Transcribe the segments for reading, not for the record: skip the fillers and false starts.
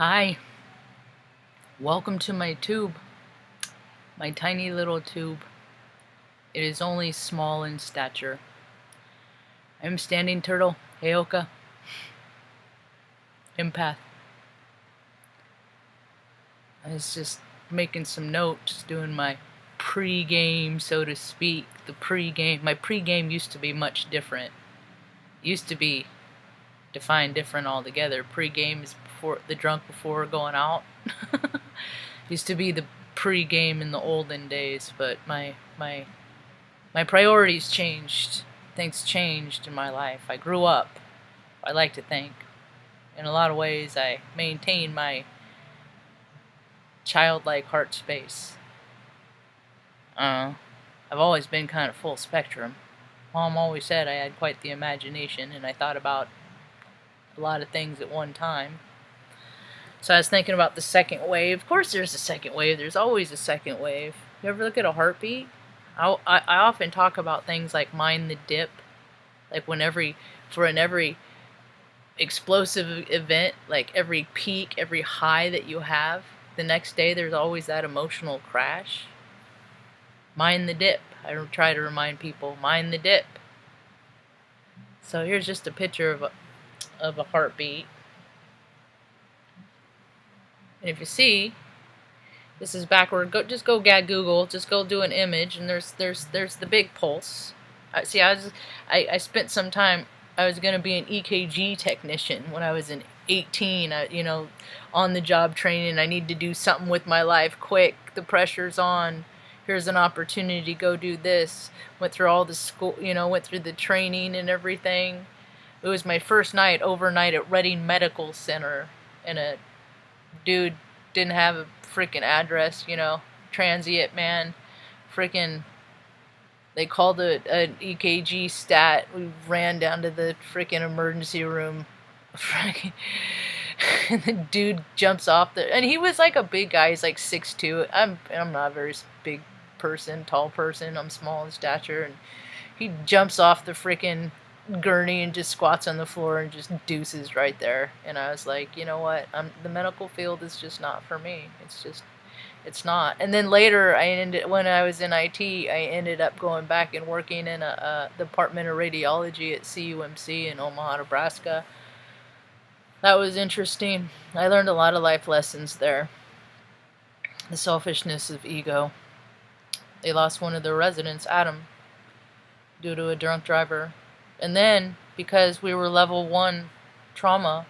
Hi, welcome to my tube, my tiny little tube. It is only small in stature. I am standing turtle, heyoka, empath. I was just making some notes, doing my pre-game, so to speak. My pre-game used to be much different. Used to be defined different altogether. Pre-game is before the drunk before going out. Used to be the pre-game in the olden days, but my priorities changed. Things changed in my life. I grew up, I like to think. In a lot of ways, I maintained my childlike heart space. I've always been kind of full spectrum. Mom always said I had quite the imagination, and I thought about a lot of things at one time. So I was thinking about the second wave. Of course there's a second wave. There's always a second wave. You ever look at a heartbeat? I often talk about things like mind the dip. Like for every explosive event, like every peak, every high that you have, the next day there's always that emotional crash. Mind the dip. I try to remind people, mind the dip. So here's just a picture of a heartbeat. And if you see, this is backward. Just go Google. Just go do an image, and there's the big pulse. I spent some time. I was going to be an EKG technician when I was 18. On the job training. I need to do something with my life quick. The pressure's on. Here's an opportunity. Go do this. Went through all the school. Went through the training and everything. It was my first night overnight at Reading Medical Center, and a dude didn't have a freaking address, transient man, freaking, they called it an EKG stat. We ran down to the freaking emergency room, and the dude jumps off and he was like a big guy. He's like 6'2". I'm not a very big person, tall person. I'm small in stature, and he jumps off the freaking gurney and just squats on the floor and just deuces right there. And I was like, you know what? The medical field is just not for me. It's not. And then later, when I was in IT, I ended up going back and working in a department of radiology at CUMC in Omaha, Nebraska. That was interesting. I learned a lot of life lessons there. The selfishness of ego. They lost one of their residents, Adam, due to a drunk driver. And then, because we were level 1 trauma,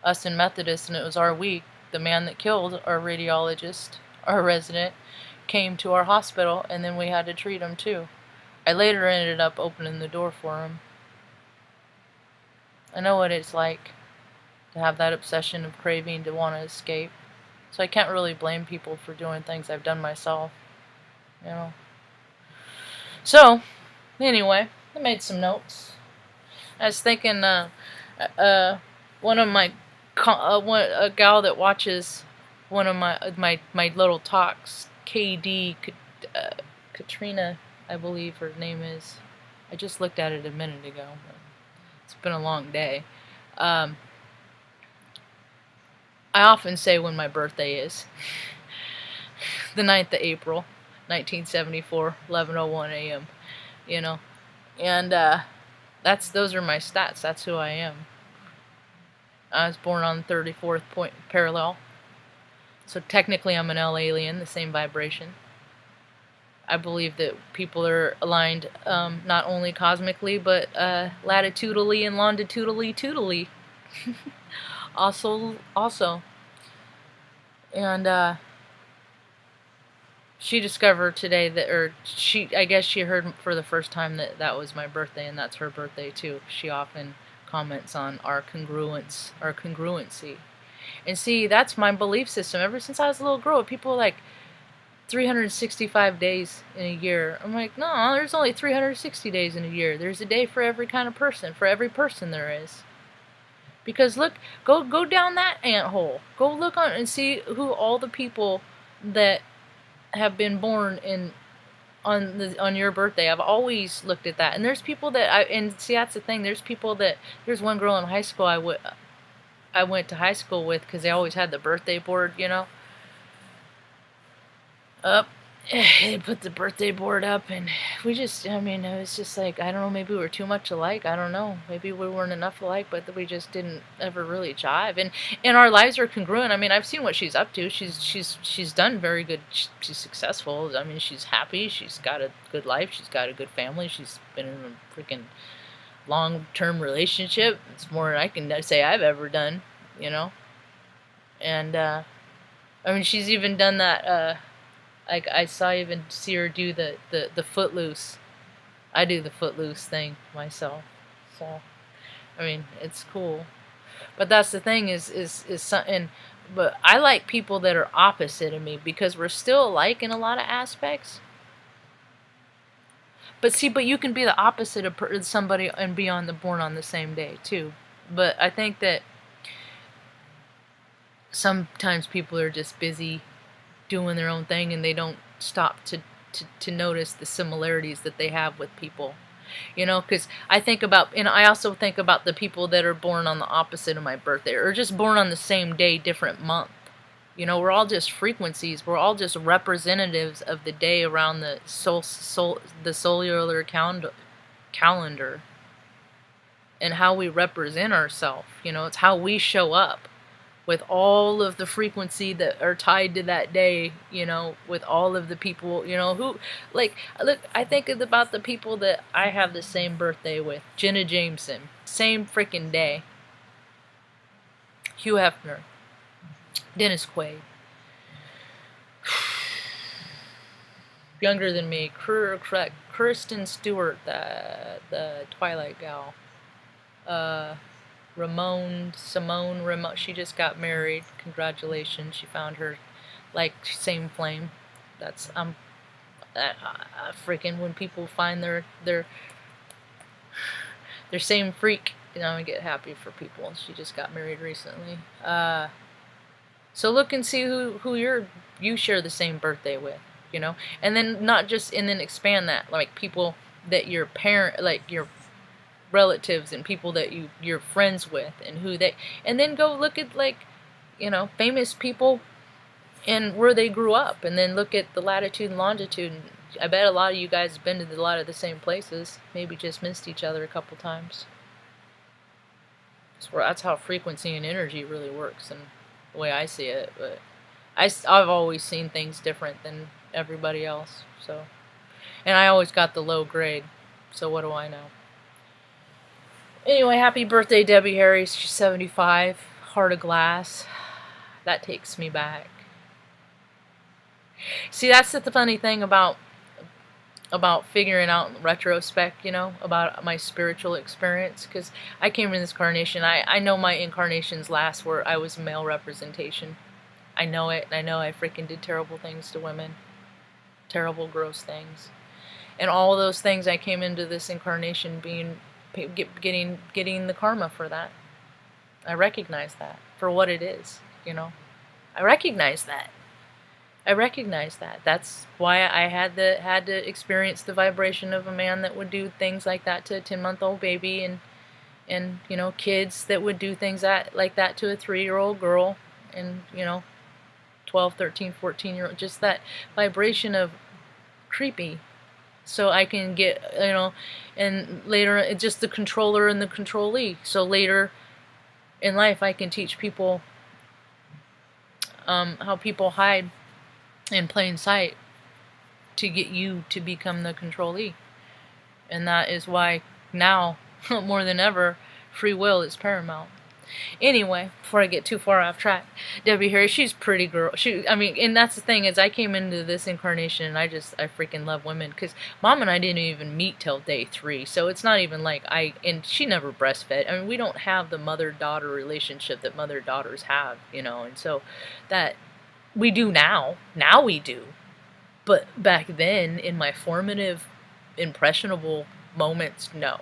us in Methodist, and it was our week, the man that killed our radiologist, our resident, came to our hospital, and then we had to treat him too. I later ended up opening the door for him. I know what it's like to have that obsession of craving to want to escape. So I can't really blame people for doing things I've done myself. So, anyway, I made some notes. I was thinking, one of my, a gal that watches one of my little talks, Katrina, I believe her name is. I just looked at it a minute ago. But it's been a long day. I often say when my birthday is. The 9th of April, 1974, 11:01 a.m. And those are my stats. That's who I am. I was born on the 34th point parallel. So technically I'm an L alien, the same vibration. I believe that people are aligned not only cosmically, but latitudinally and longitudinally. also. And she discovered today I guess she heard for the first time that was my birthday, and that's her birthday too. She often comments on our congruency. And see, that's my belief system. Ever since I was a little girl, people are like 365 days in a year. I'm like, no, there's only 360 days in a year. There's a day for every kind of person, for every person there is. Because look, go down that anthole. Go look on and see who all the people that have been born on your birthday. I've always looked at that, and there's people that and see, that's the thing. There's one girl in high school I went to high school with, because they always had the birthday board, you know, up. They put the birthday board up, and we just, I mean, it was just like, I don't know, maybe we were too much alike. I don't know. Maybe we weren't enough alike, but we just didn't ever really jive. And our lives are congruent. I mean, I've seen what she's up to. She's done very good. She's successful. I mean, she's happy. She's got a good life. She's got a good family. She's been in a freaking long-term relationship. It's more than I can say I've ever done, you know. And I mean, she's even done that. I saw even see her do the footloose. I do the footloose thing myself. So, I mean, it's cool. But that's the thing is something. But I like people that are opposite of me, because we're still alike in a lot of aspects. But see, but you can be the opposite of somebody and be born on the same day too. But I think that sometimes people are just busy doing their own thing, and they don't stop to notice the similarities that they have with people, you know. Because I think about, and I also think about the people that are born on the opposite of my birthday, or just born on the same day, different month. You know, we're all just frequencies. We're all just representatives of the day around the the solar calendar, and how we represent ourselves. You know, it's how we show up, with all of the frequency that are tied to that day, you know, with all of the people, you know, who, like, look, I think about the people that I have the same birthday with. Jenna Jameson, same freaking day. Hugh Hefner, Dennis Quaid, younger than me, Kristen Stewart, the Twilight gal, Simone, she just got married. Congratulations, she found her, like, same flame. That's freaking, when people find their same freak, you know, I get happy for people. She just got married recently. So look and see who you share the same birthday with, you know, and then and then expand that, like people that your parent, like your relatives and people that you're friends with, and then go look at, like, you know, famous people and where they grew up, and then look at the latitude and longitude. And I bet a lot of you guys have been to a lot of the same places, maybe just missed each other a couple times. So that's how frequency and energy really works, and the way I see it. But I've always seen things different than everybody else. So, and I always got the low grade. So what do I know? Anyway, happy birthday, Debbie Harris. She's 75. Heart of glass. That takes me back. See, that's the funny thing about figuring out in retrospect, you know, about my spiritual experience. Because I came in this incarnation. I know my incarnations last where I was male representation. I know it. I know I freaking did terrible things to women. Terrible, gross things. And all of those things, I came into this incarnation getting the karma for that. I recognize that for what it is, you know. I recognize that. That's why I had to experience the vibration of a man that would do things like that to a 10-month-old baby, and you know, kids that would do things like that to a 3-year-old girl, and you know, 12, 13, 14-year-old. Just that vibration of creepy. So I can get, you know, and later it's just the controller and the controllee. So later in life I can teach people how people hide in plain sight to get you to become the controllee. And that is why now, more than ever, free will is paramount. Anyway, before I get too far off track, Debbie Harry, she's a pretty girl. I mean, and that's the thing, is I came into this incarnation and I freaking love women, because Mom and I didn't even meet till day 3, so it's not even like and she never breastfed. I mean, we don't have the mother-daughter relationship that mother-daughters have, you know, and so that we do now we do, but back then, in my formative, impressionable moments, no.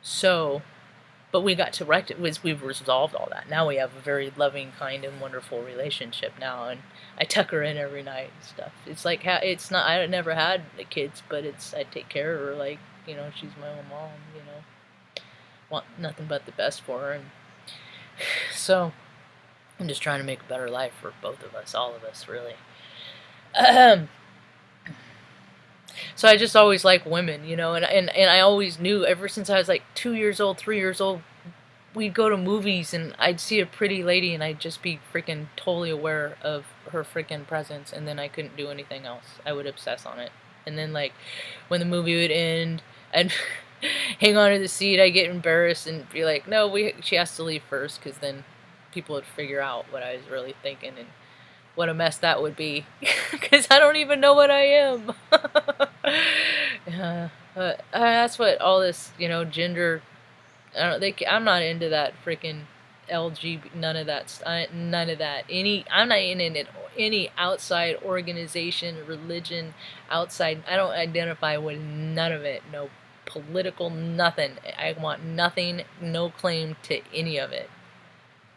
So, but we got to we've resolved all that. Now we have a very loving, kind, and wonderful relationship now, and I tuck her in every night and stuff. It's like, it's not, I never had kids, but I take care of her like, you know, she's my own mom, you know. Want nothing but the best for her, and So I'm just trying to make a better life for both of us, all of us, really. So I just always like women, and I always knew ever since I was like 2 years old, 3 years old, we'd go to movies and I'd see a pretty lady and I'd just be freaking totally aware of her freaking presence, and then I couldn't do anything else. I would obsess on it. And then, like, when the movie would end, I'd hang on to the seat, I'd get embarrassed and be like, no, she has to leave first, because then people would figure out what I was really thinking, and what a mess that would be, because I don't even know what I am. That's what all this, gender. I'm not into that freaking LGBT. None of that. None of that. I'm not in any outside organization, religion, outside. I don't identify with none of it. No political, nothing. I want nothing. No claim to any of it.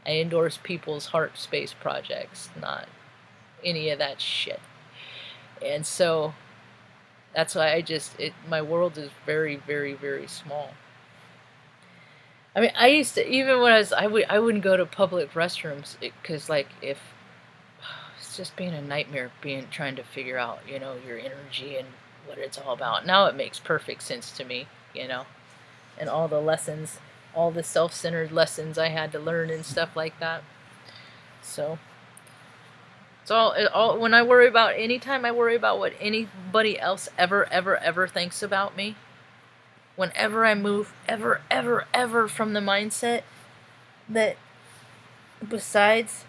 I endorse people's heart space projects, not any of that shit. And so that's why my world is very, very, very small. I mean, I used to, even when I wouldn't go to public restrooms, because, like, if it's just being a nightmare, trying to figure out, your energy and what it's all about. Now it makes perfect sense to me, and all the lessons, all the self-centered lessons I had to learn and stuff like that. So it's all when I worry about, anytime I worry about what anybody else ever thinks about me, whenever I move ever from the mindset that besides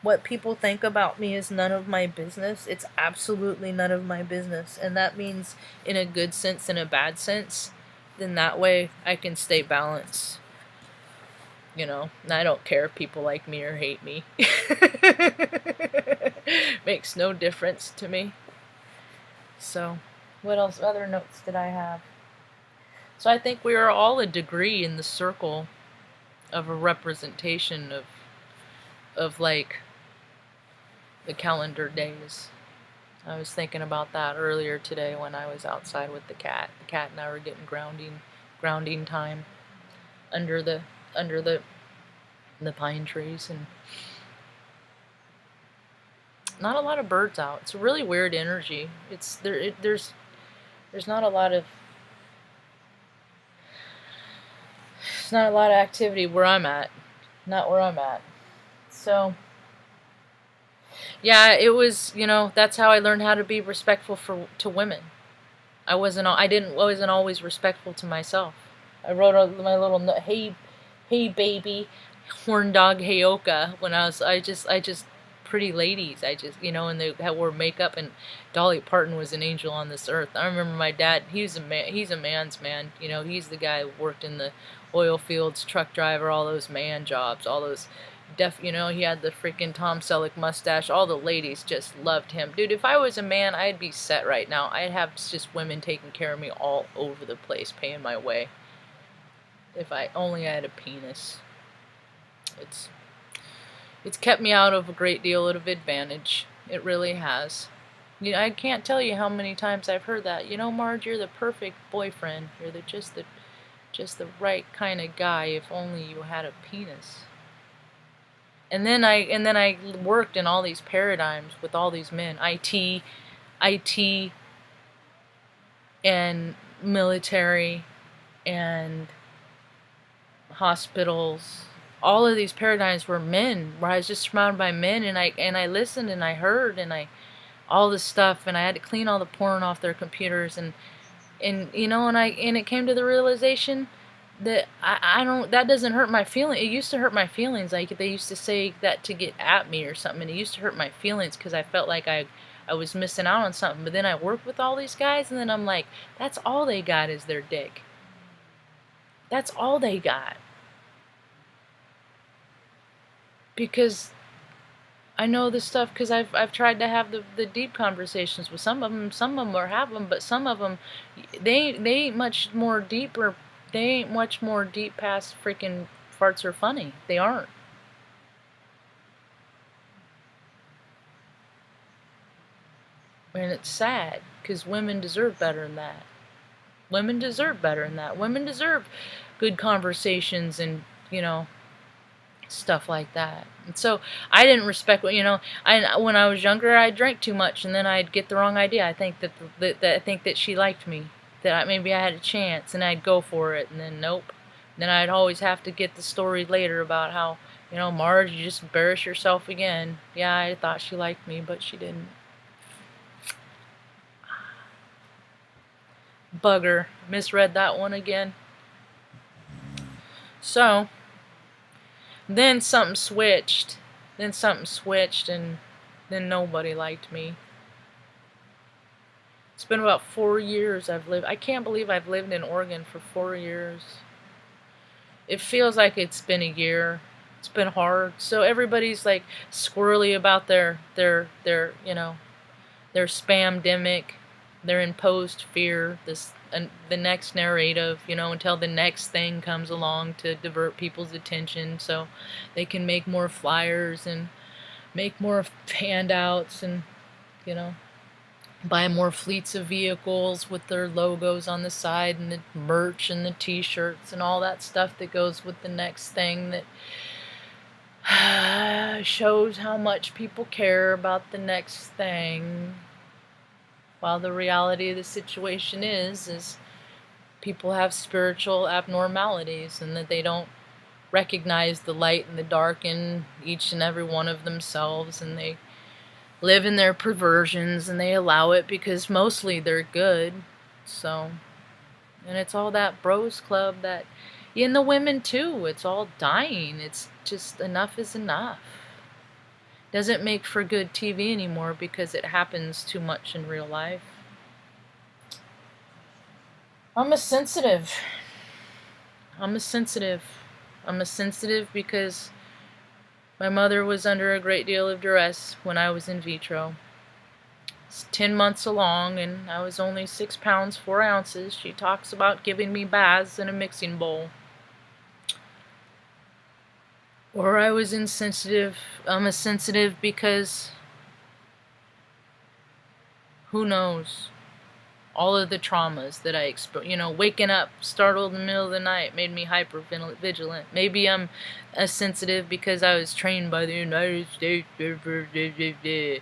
what people think about me is none of my business, it's absolutely none of my business. And that means in a good sense and a bad sense, then that way I can stay balanced. And I don't care if people like me or hate me. Makes no difference to me. So, what else? Other notes did I have? So I think we are all a degree in the circle of a representation of like the calendar days. I was thinking about that earlier today when I was outside with the cat. The cat and I were getting grounding time under the pine trees, and not a lot of birds out. It's a really weird energy. There's not a lot of activity where I'm at. Not where I'm at. So yeah, it was, that's how I learned how to be respectful to women. I wasn't always respectful to myself. I wrote my little note, hey baby, horn dog heyoka, when I just pretty ladies. And they wore makeup, and Dolly Parton was an angel on this earth. I remember my dad, he's a man's man. He's the guy who worked in the oil fields, truck driver, all those man jobs, all those he had the freaking Tom Selleck mustache. All the ladies just loved him. Dude, if I was a man, I'd be set right now. I'd have just women taking care of me all over the place, paying my way. If I only had a penis. It's kept me out of a great deal of advantage. It really has. I can't tell you how many times I've heard that. Marge, you're the perfect boyfriend. You're just the right kind of guy. If only you had a penis. And then I worked in all these paradigms with all these men, IT, and military, and hospitals. All of these paradigms were men, where I was just surrounded by men, and I listened and I heard all this stuff, and I had to clean all the porn off their computers, and it came to the realization that that doesn't hurt my feelings. It used to hurt my feelings. Like, they used to say that to get at me or something, and it used to hurt my feelings because I felt like I was missing out on something. But then I worked with all these guys, and then I'm like, that's all they got is their dick. That's all they got. Because I know this stuff, because I've tried to have the deep conversations with some of them. Some of them are have them, but some of them, they ain't much more deeper. They ain't much more deep past freaking farts are funny. They aren't. And it's sad, because women deserve better than that. Women deserve better than that. Women deserve good conversations and, stuff like that. And so I didn't respect what, when I was younger, I drank too much, and then I'd get the wrong idea. I think that she liked me, that maybe I had a chance, and I'd go for it, and then nope. Then I'd always have to get the story later about how, Marge, you just embarrassed yourself again. Yeah, I thought she liked me, but she didn't. Bugger. Misread that one again. So, then something switched. And then nobody liked me. It's been about 4 years I've lived. I can't believe I've lived in Oregon for 4 years. It feels like it's been a year. It's been hard. So everybody's like squirrely about their spamdemic, their imposed fear, the next narrative, until the next thing comes along to divert people's attention so they can make more flyers and make more handouts and, buy more fleets of vehicles with their logos on the side and the merch and the t-shirts and all that stuff that goes with the next thing that shows how much people care about the next thing. While the reality of the situation is people have spiritual abnormalities, and that they don't recognize the light and the dark in each and every one of themselves, and they live in their perversions, and they allow it because mostly they're good. So, and it's all that bros club that, and the women too, it's all dying. It's just enough is enough. Doesn't make for good TV anymore because it happens too much in real life. I'm a sensitive because my mother was under a great deal of duress when I was in vitro. It's 10 months along, and I was only 6 pounds 4 ounces. She talks about giving me baths in a mixing bowl. Or I was insensitive. I'm a sensitive because who knows? All of the traumas that I experienced, waking up startled in the middle of the night made me hyper vigilant. Maybe I'm a sensitive because I was trained by the United States, blah, blah, blah, blah, blah.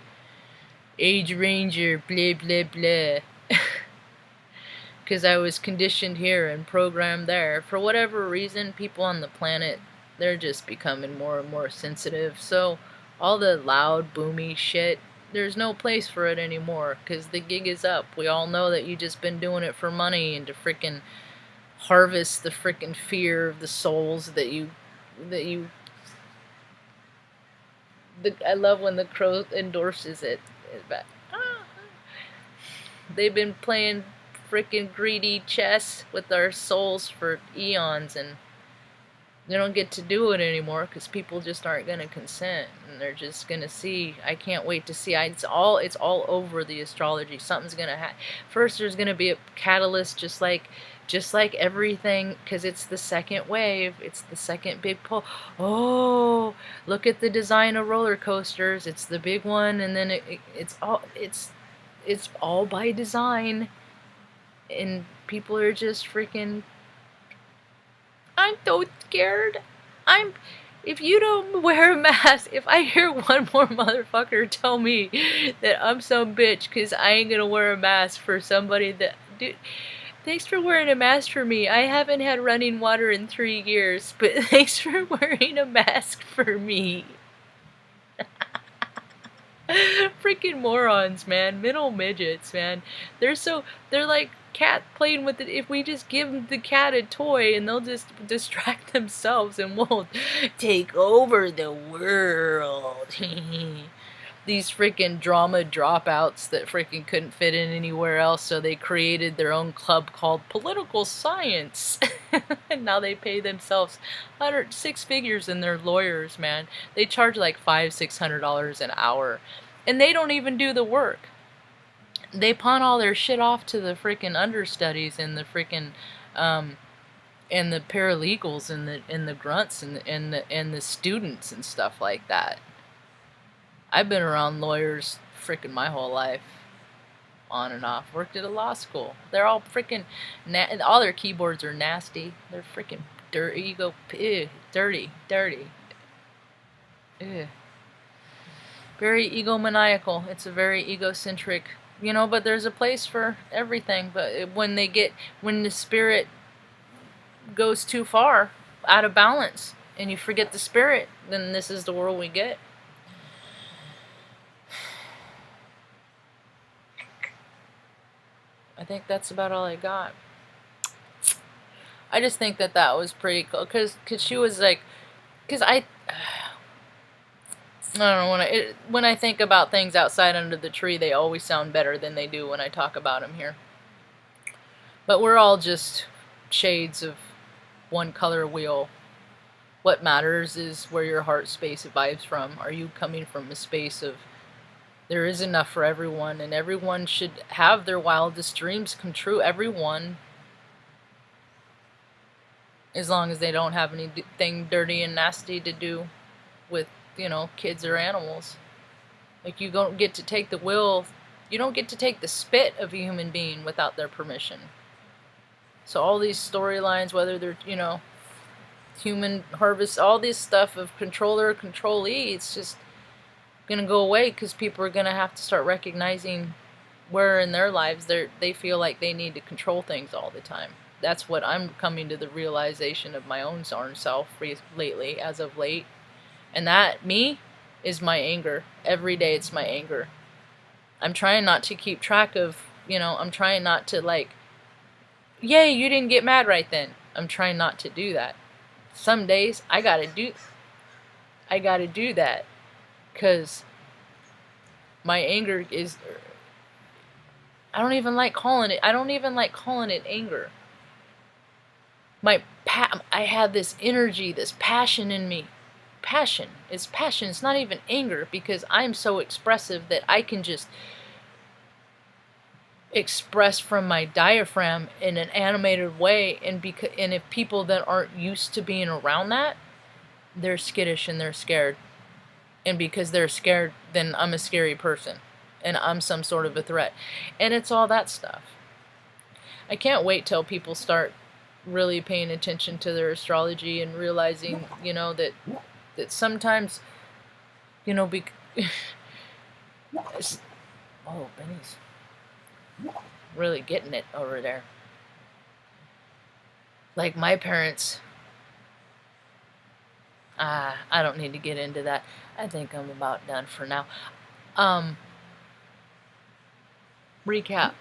Age Ranger, blah, blah, blah. Because I was conditioned here and programmed there. For whatever reason, people on the planet, they're just becoming more and more sensitive. So all the loud, boomy shit, there's no place for it anymore because the gig is up. We all know that you just been doing it for money and to frickin' harvest the frickin' fear of the souls I love when the crow endorses it. They've been playing frickin' greedy chess with our souls for eons, and they don't get to do it anymore because people just aren't going to consent, and they're just going to see. I can't wait to see. It's all over the astrology. Something's going to happen. First, there's going to be a catalyst, just like everything, because it's the second wave. It's the second big pull. Oh, look at the design of roller coasters. It's the big one, and then it's all by design, and people are just freaking. I'm so scared. If you don't wear a mask, if I hear one more motherfucker tell me that I'm some bitch because I ain't gonna wear a mask for somebody that, dude, thanks for wearing a mask for me. I haven't had running water in 3 years, but thanks for wearing a mask for me. Freaking morons, man. Middle midgets, man. They're like cat playing with it. If we just give the cat a toy and they'll just distract themselves and we'll take over the world. These freaking drama dropouts that freaking couldn't fit in anywhere else, so they created their own club called Political Science. And now they pay themselves 6 figures, and they're lawyers, man. They charge like $500-$600 an hour, and they don't even do the work. They pawn all their shit off to the freaking understudies and the freaking and the paralegals and the grunts and the students and stuff like that. I've been around lawyers freaking my whole life, on and off. Worked at a law school. They're all freaking all their keyboards are nasty. They're freaking dirty. You go, dirty. Ugh. Very egomaniacal. It's a very egocentric, but there's a place for everything. But when the spirit goes too far, out of balance, and you forget the spirit, then this is the world we get. I think that's about all I got. I just think that was pretty cool, cause she was like, cause I don't know, when I think about things outside under the tree, they always sound better than they do when I talk about them here. But we're all just shades of one color wheel. What matters is where your heart space vibes from. Are you coming from a space of there is enough for everyone, and everyone should have their wildest dreams come true? Everyone, as long as they don't have anything dirty and nasty to do with, kids or animals. Like, you don't get to take the will, you don't get to take the spit of a human being without their permission. So all these storylines, whether they're, human harvest, all this stuff of controller, controlee, it's just going to go away, because people are going to have to start recognizing where in their lives they feel like they need to control things all the time. That's what I'm coming to the realization of my own self lately, as of late. And that, me, is my anger. Every day it's my anger. I'm trying not to keep track of, I'm trying not to like, yay, you didn't get mad right then. I'm trying not to do that. Some days I gotta do that, because my anger is, I don't even like calling it anger. I have this energy, this passion in me. Passion. It's not even anger, because I'm so expressive that I can just express from my diaphragm in an animated way, and if people that aren't used to being around that, they're skittish and they're scared. And because they're scared, then I'm a scary person, and I'm some sort of a threat. And it's all that stuff. I can't wait till people start really paying attention to their astrology and realizing, that sometimes, oh, Benny's really getting it over there. Like my parents, I don't need to get into that. I think I'm about done for now. Recap.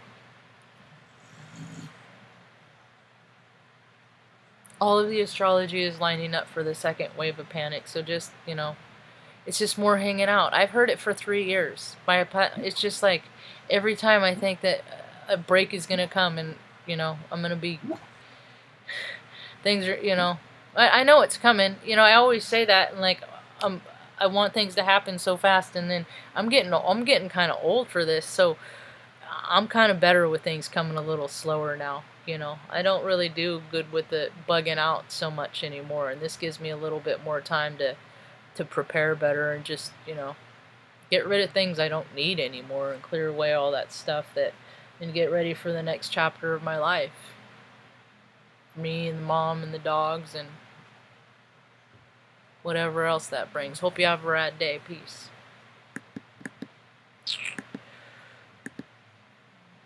All of the astrology is lining up for the second wave of panic. So just, it's just more hanging out. I've heard it for 3 years. It's just like every time I think that a break is going to come, and, I'm going to be, things are, I know it's coming. I always say that, and like, I want things to happen so fast, and then I'm getting kind of old for this, so I'm kind of better with things coming a little slower now. I don't really do good with the bugging out so much anymore, and this gives me a little bit more time to prepare better, and just, get rid of things I don't need anymore, and clear away all that stuff and get ready for the next chapter of my life. Me and the mom and the dogs and whatever else that brings. Hope you have a rad day. Peace.